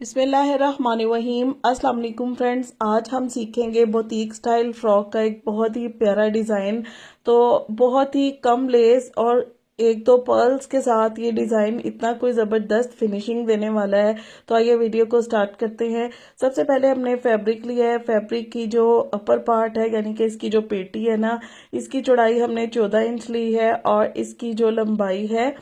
बिस्मिल्लाहिर्रहमानिर्रहीम। अस्सलाम वालेकुम फ्रेंड्स, आज हम सीखेंगे बुटीक स्टाइल फ्रॉक का एक बहुत ही प्यारा डिज़ाइन। तो बहुत ही कम लेस और एक दो पर्ल्स के साथ ये डिज़ाइन इतना कोई ज़बरदस्त फिनिशिंग देने वाला है। तो आइए वीडियो को स्टार्ट करते हैं। सबसे पहले हमने फैब्रिक लिया है। फैब्रिक की जो अपर पार्ट है यानी कि इसकी जो पेटी है ना, इसकी चौड़ाई हमने 14 इंच ली है और इसकी जो लंबाई है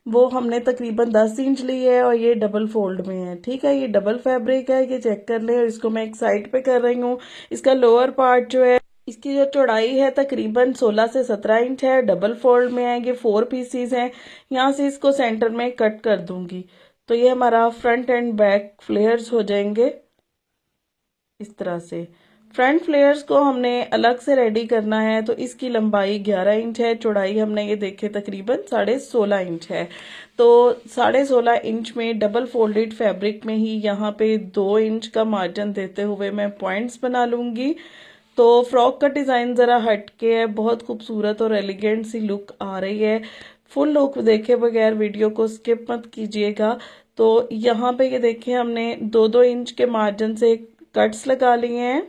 वो हमने तकरीबन 10 इंच ली है और ये डबल फोल्ड में है। ठीक है, ये डबल फैब्रिक है, ये चेक कर लें। और इसको मैं एक साइड पे कर रही हूँ। इसका लोअर पार्ट जो है, इसकी जो चौड़ाई है तकरीबन 16 से 17 इंच है, डबल फोल्ड में है। ये 4 पीसीज हैं। यहाँ से इसको सेंटर में कट कर दूंगी तो ये हमारा फ्रंट एंड बैक फ्लेयर्स हो जाएंगे इस तरह से। फ्रंट फ्लेयर्स को हमने अलग से रेडी करना है। तो इसकी लंबाई 11 इंच है, चौड़ाई हमने ये देखे तकरीबन 16.5 इंच है। तो 16.5 इंच में डबल फोल्डेड फैब्रिक में ही यहाँ पे 2 इंच का मार्जिन देते हुए मैं पॉइंट्स बना लूंगी। तो फ्रॉक का डिज़ाइन ज़रा हटके है, बहुत खूबसूरत और एलिगेंट सी लुक आ रही है। फुल लुक देखे बगैर वीडियो को स्किप मत कीजिएगा। तो यहाँ पे ये देखें, हमने 2-2 इंच के मार्जिन से कट्स लगा लिए हैं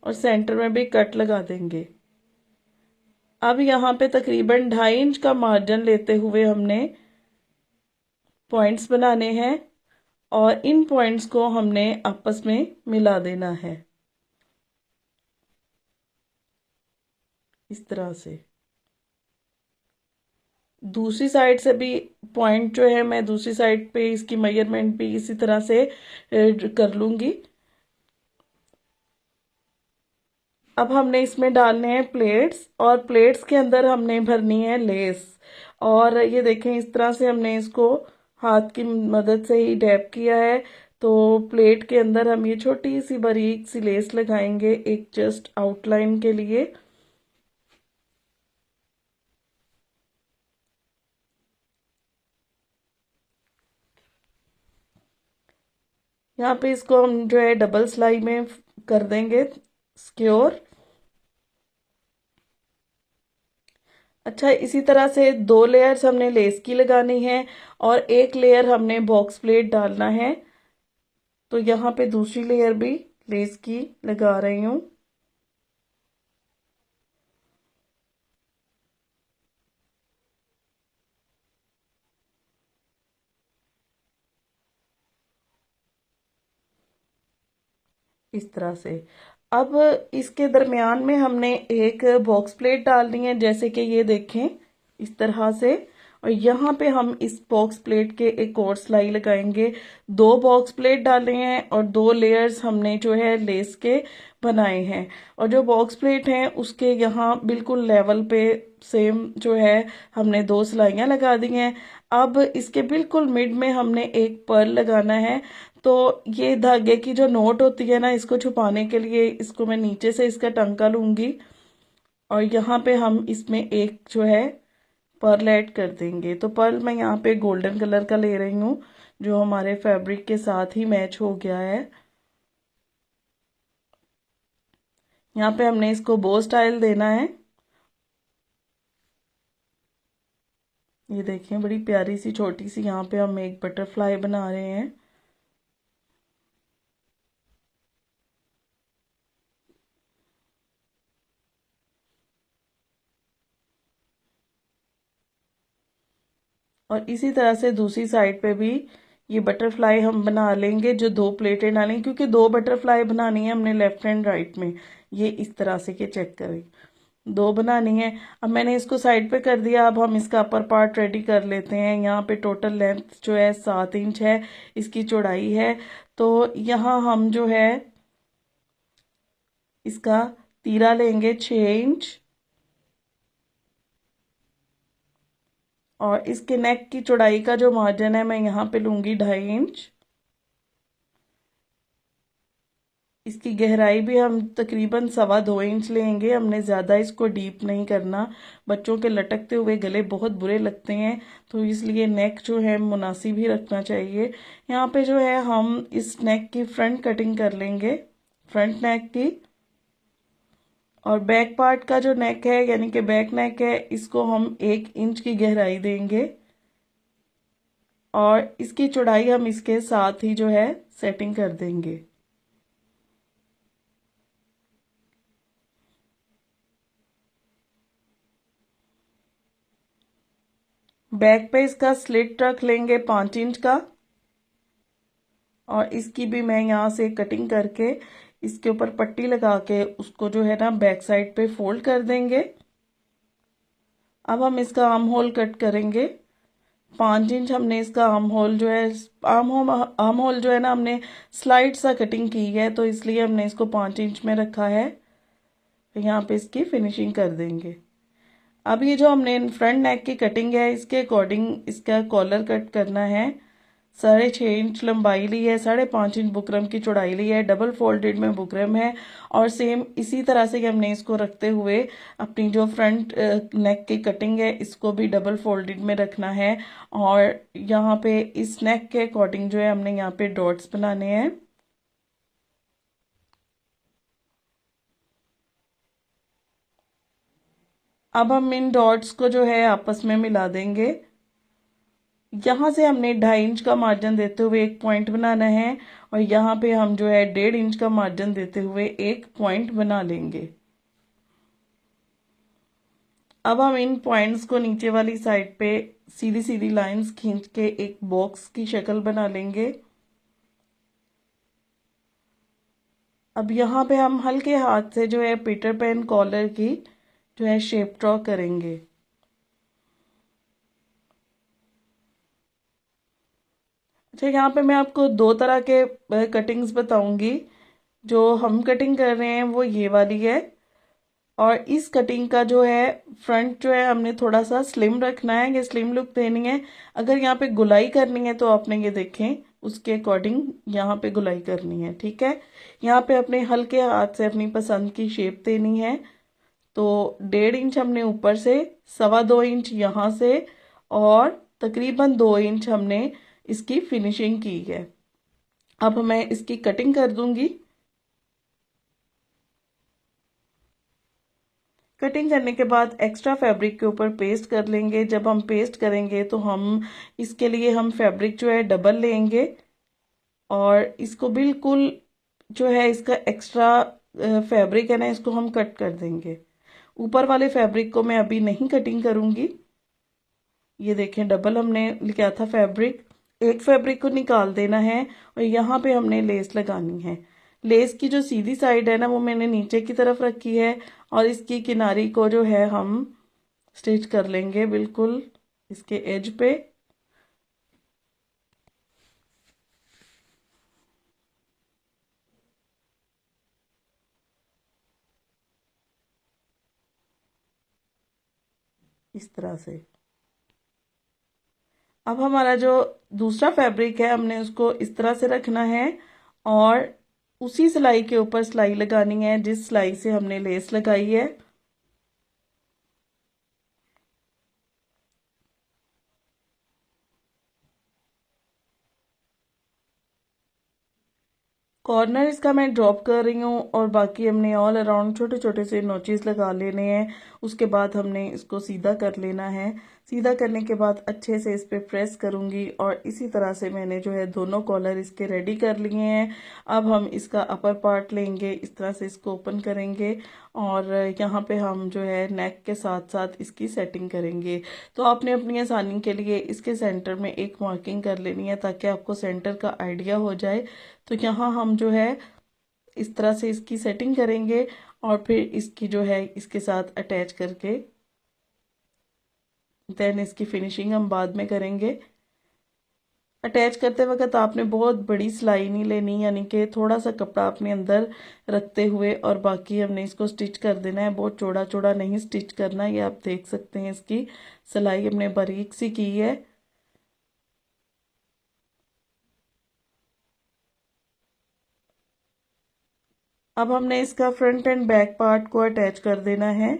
और सेंटर में भी कट लगा देंगे। अब यहाँ पे तकरीबन 2.5 इंच का मार्जिन लेते हुए हमने पॉइंट्स बनाने हैं और इन पॉइंट्स को हमने आपस में मिला देना है इस तरह से। दूसरी साइड से भी पॉइंट जो है, मैं दूसरी साइड पे इसकी मेजरमेंट भी इसी तरह से कर लूंगी। अब हमने इसमें डालने हैं प्लेट्स और प्लेट्स के अंदर हमने भरनी है लेस। और ये देखें, इस तरह से हमने इसको हाथ की मदद से ही डैप किया है। तो प्लेट के अंदर हम ये छोटी सी बारीक सी लेस लगाएंगे एक जस्ट आउटलाइन के लिए। यहाँ पे इसको हम जो है डबल सिलाई में कर देंगे सिक्योर। अच्छा, इसी तरह से 2 लेयर्स हमने लेस की लगानी है और एक लेयर हमने बॉक्स प्लेट डालना है। तो यहाँ पे दूसरी लेयर भी लेस की लगा रही हूँ। इस तरह से। अब इसके दरमियान में हमने एक बॉक्स प्लेट डालनी है, जैसे कि ये देखें इस तरह से। और यहाँ पे हम इस बॉक्स प्लेट के एक और सिलाई लगाएंगे। 2 बॉक्स प्लेट डाले हैं और 2 लेयर्स हमने जो है लेस के बनाए हैं। और जो बॉक्स प्लेट हैं उसके यहाँ बिल्कुल लेवल पे सेम जो है हमने 2 सिलाइयाँ लगा दी हैं। अब इसके बिल्कुल मिड में हमने एक पर्ल लगाना है। तो ये धागे की जो नोट होती है ना, इसको छुपाने के लिए इसको मैं नीचे से इसका टंका लूंगी और यहाँ पे हम इसमें एक जो है पर्ल ऐड कर देंगे। तो पर्ल मैं यहाँ पे गोल्डन कलर का ले रही हूँ जो हमारे फैब्रिक के साथ ही मैच हो गया है। यहाँ पे हमने इसको बो स्टाइल देना है। ये देखें, बड़ी प्यारी सी छोटी सी यहाँ पे हम एक बटरफ्लाई बना रहे हैं। और इसी तरह से दूसरी साइड पे भी ये बटरफ्लाई हम बना लेंगे जो 2 प्लेटें डालेंगे, क्योंकि 2 बटरफ्लाई बनानी है हमने लेफ्ट एंड राइट में। ये इस तरह से के चेक करें, 2 बनानी है। अब मैंने इसको साइड पे कर दिया। अब हम इसका अपर पार्ट रेडी कर लेते हैं। यहाँ पे टोटल लेंथ जो है 7 इंच है, इसकी चौड़ाई है। तो यहाँ हम जो है इसका तीरा लेंगे 6 इंच और इसके नेक की चौड़ाई का जो मार्जिन है मैं यहाँ पे लूंगी 2.5 इंच। इसकी गहराई भी हम तकरीबन 2.25 इंच लेंगे। हमने ज़्यादा इसको डीप नहीं करना, बच्चों के लटकते हुए गले बहुत बुरे लगते हैं। तो इसलिए नेक जो है मुनासिब ही रखना चाहिए। यहाँ पे जो है हम इस नेक की फ्रंट कटिंग कर लेंगे, फ्रंट नेक की। और बैक पार्ट का जो नेक है यानी कि बैक नेक है, इसको हम 1 इंच की गहराई देंगे। और इसकी चौड़ाई हम इसके साथ ही जो है सेटिंग कर देंगे। बैक पे इसका स्लिट रख लेंगे 5 इंच का, और इसकी भी मैं यहाँ से कटिंग करके इसके ऊपर पट्टी लगा के उसको जो है ना बैक साइड पे फोल्ड कर देंगे। अब हम इसका आर्म होल कट करेंगे। 5 इंच हमने इसका आर्म होल जो है, आर्म होल जो है ना हमने स्लाइड सा कटिंग की है, तो इसलिए हमने इसको 5 इंच में रखा है। यहाँ पे इसकी फिनिशिंग कर देंगे। अब ये जो हमने फ्रंट नेक की कटिंग है, इसके अकॉर्डिंग इसका कॉलर कट करना है। 6.5 इंच लंबाई ली है, 5.5 इंच बुकरम की चौड़ाई ली है, डबल फोल्डेड में बुकरम है, और सेम इसी तरह से हमने इसको रखते हुए अपनी जो फ्रंट नेक की कटिंग है इसको भी डबल फोल्डेड में रखना है। और यहाँ पे इस नेक के अकॉर्डिंग जो है हमने यहाँ पे डॉट्स बनाने हैं। अब हम इन डॉट्स को जो है आपस में मिला देंगे। यहाँ से हमने 2.5 इंच का मार्जिन देते हुए एक पॉइंट बनाना है, और यहाँ पे हम जो है 1.5 इंच का मार्जिन देते हुए एक पॉइंट बना लेंगे। अब हम इन पॉइंट्स को नीचे वाली साइड पे सीधी सीधी लाइंस खींच के एक बॉक्स की शक्ल बना लेंगे। अब यहाँ पे हम हल्के हाथ से जो है पीटर पैन कॉलर की जो है शेप ड्रॉ करेंगे। अच्छा, यहाँ पे मैं आपको दो तरह के कटिंग्स बताऊंगी। जो हम कटिंग कर रहे हैं वो ये वाली है, और इस कटिंग का जो है फ्रंट जो है हमने थोड़ा सा स्लिम रखना है, ये स्लिम लुक देनी है। अगर यहाँ पे गुलाई करनी है तो आपने ये देखें उसके अकॉर्डिंग यहाँ पे गुलाई करनी है, ठीक है। यहाँ पे अपने हल्के हाथ से अपनी पसंद की शेप देनी है। तो 1.5 इंच हमने ऊपर से, 2.25 इंच यहाँ से, और तकरीबन 2 इंच हमने इसकी फिनिशिंग की है। अब मैं इसकी कटिंग कर दूंगी। कटिंग करने के बाद एक्स्ट्रा फैब्रिक के ऊपर पेस्ट कर लेंगे। जब हम पेस्ट करेंगे तो हम इसके लिए हम फैब्रिक जो है डबल लेंगे, और इसको बिल्कुल जो है इसका एक्स्ट्रा फैब्रिक है ना इसको हम कट कर देंगे। ऊपर वाले फैब्रिक को मैं अभी नहीं कटिंग करूंगी। ये देखें, डबल हमने लिया था फैब्रिक, एक फैब्रिक को निकाल देना है, और यहाँ पे हमने लेस लगानी है। लेस की जो सीधी साइड है ना वो मैंने नीचे की तरफ रखी है, और इसकी किनारी को जो है हम स्टिच कर लेंगे बिल्कुल इसके एज पे। इस तरह से। अब हमारा जो दूसरा फैब्रिक है हमने उसको इस तरह से रखना है, और उसी सिलाई के ऊपर सिलाई लगानी है जिस सिलाई से हमने लेस लगाई है। कॉर्नर इसका मैं ड्रॉप कर रही हूँ, और बाकी हमने ऑल अराउंड छोटे छोटे से नोचेस लगा लेने हैं। उसके बाद हमने इसको सीधा कर लेना है। सीधा करने के बाद अच्छे से इस पे प्रेस करूँगी, और इसी तरह से मैंने जो है दोनों कॉलर इसके रेडी कर लिए हैं। अब हम इसका अपर पार्ट लेंगे, इस तरह से इसको ओपन करेंगे, और यहाँ पे हम जो है नेक के साथ साथ इसकी सेटिंग करेंगे। तो आपने अपनी आसानी के लिए इसके सेंटर में एक मार्किंग कर लेनी है ताकि आपको सेंटर का आइडिया हो जाए। तो यहाँ हम जो है इस तरह से इसकी सेटिंग करेंगे, और फिर इसकी जो है इसके साथ अटैच करके देन इसकी फिनिशिंग हम बाद में करेंगे। अटैच करते वक्त आपने बहुत बड़ी सिलाई नहीं लेनी, यानी कि थोड़ा सा कपड़ा अपने अंदर रखते हुए, और बाकी हमने इसको स्टिच कर देना है। बहुत चौड़ा चौड़ा नहीं स्टिच करना, ये आप देख सकते हैं इसकी सिलाई हमने बारीक सी की है। अब हमने इसका फ्रंट एंड बैक पार्ट को अटैच कर देना है।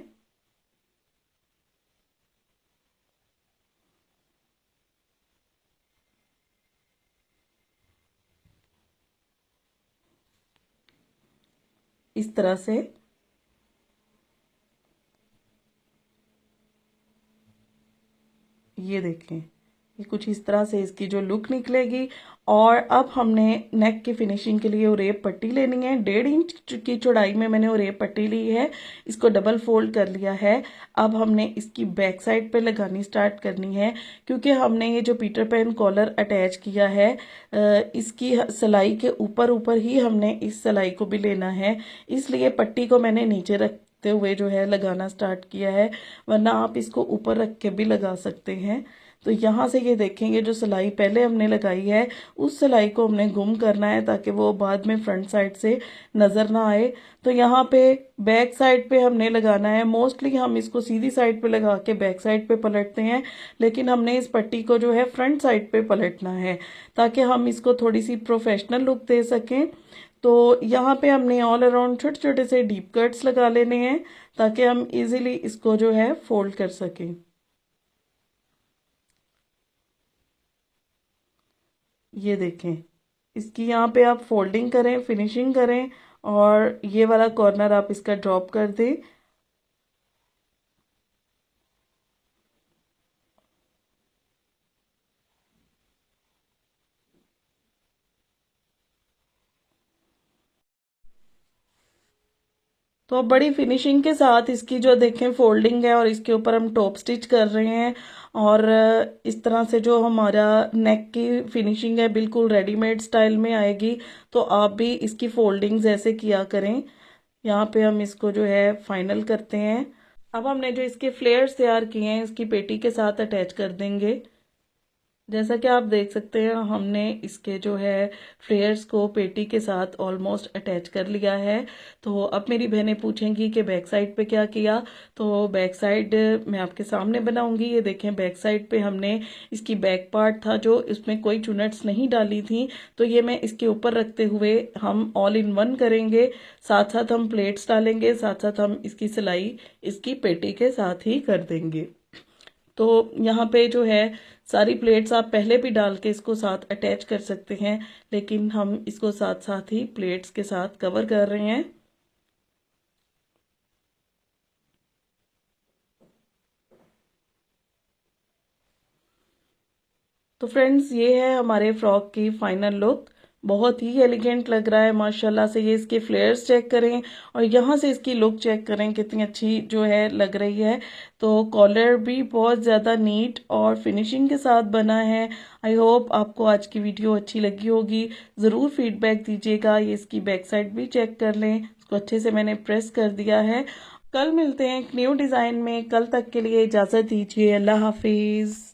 इस तरह से। ये देखें, ये कुछ इस तरह से इसकी जो लुक निकलेगी। और अब हमने नेक की फिनिशिंग के लिए ओरेप पट्टी लेनी है। 1.5 इंच की चौड़ाई में मैंने ओरेप पट्टी ली है, इसको डबल फोल्ड कर लिया है। अब हमने इसकी बैक साइड पे लगानी स्टार्ट करनी है, क्योंकि हमने ये जो पीटर पैन कॉलर अटैच किया है इसकी सिलाई के ऊपर ऊपर ही हमने इस सिलाई को भी लेना है, इसलिए पट्टी को मैंने नीचे रखते हुए जो है लगाना स्टार्ट किया है, वरना आप इसको ऊपर रख के भी लगा सकते हैं। तो यहाँ से ये देखेंगे जो सिलाई पहले हमने लगाई है उस सिलाई को हमने गुम करना है, ताकि वो बाद में फ्रंट साइड से नज़र ना आए। तो यहाँ पे बैक साइड पे हमने लगाना है। मोस्टली हम इसको सीधी साइड पे लगा के बैक साइड पे पलटते हैं, लेकिन हमने इस पट्टी को जो है फ्रंट साइड पे पलटना है, ताकि हम इसको थोड़ी सी प्रोफेशनल लुक दे सकें। तो यहाँ पे हमने ऑल अराउंड छोटे छोटे से डीप कट्स लगा लेने हैं, ताकि हम इजीली इसको जो है फोल्ड कर सकें। ये देखें, इसकी यहाँ पे आप फोल्डिंग करें, फिनिशिंग करें, और ये वाला कॉर्नर आप इसका ड्रॉप कर दें। तो अब बड़ी फिनिशिंग के साथ इसकी जो देखें फोल्डिंग है, और इसके ऊपर हम टॉप स्टिच कर रहे हैं। और इस तरह से जो हमारा नेक की फिनिशिंग है बिल्कुल रेडीमेड स्टाइल में आएगी। तो आप भी इसकी फोल्डिंग्स ऐसे किया करें। यहाँ पे हम इसको जो है फाइनल करते हैं। अब हमने जो इसके फ्लेयर्स तैयार किए हैं इसकी पेटी के साथ अटैच कर देंगे। जैसा कि आप देख सकते हैं हमने इसके जो है फ्लेयर्स को पेटी के साथ ऑलमोस्ट अटैच कर लिया है। तो अब मेरी बहनें पूछेंगी कि बैक साइड पे क्या किया, तो बैक साइड मैं आपके सामने बनाऊंगी। ये देखें, बैक साइड पे हमने इसकी बैक पार्ट था जो इसमें कोई चुनट्स नहीं डाली थी, तो ये मैं इसके ऊपर रखते हुए हम ऑल इन वन करेंगे। साथ साथ हम प्लेट्स डालेंगे, साथ साथ हम इसकी सिलाई इसकी पेटी के साथ ही कर देंगे। तो यहाँ पे जो है सारी प्लेट्स आप पहले भी डाल के इसको साथ अटैच कर सकते हैं, लेकिन हम इसको साथ साथ ही प्लेट्स के साथ कवर कर रहे हैं। तो फ्रेंड्स, ये है हमारे फ्रॉक की फाइनल लुक। बहुत ही एलिगेंट लग रहा है माशाल्लाह से। ये इसके फ्लेयर्स चेक करें और यहाँ से इसकी लुक चेक करें कितनी अच्छी जो है लग रही है। तो कॉलर भी बहुत ज़्यादा नीट और फिनिशिंग के साथ बना है। आई होप आपको आज की वीडियो अच्छी लगी होगी। ज़रूर फीडबैक दीजिएगा। ये इसकी बैक साइड भी चेक कर लें, इसको अच्छे से मैंने प्रेस कर दिया है। कल मिलते हैं एक न्यू डिज़ाइन में। कल तक के लिए इजाज़त दीजिए। अल्लाह हाफिज़।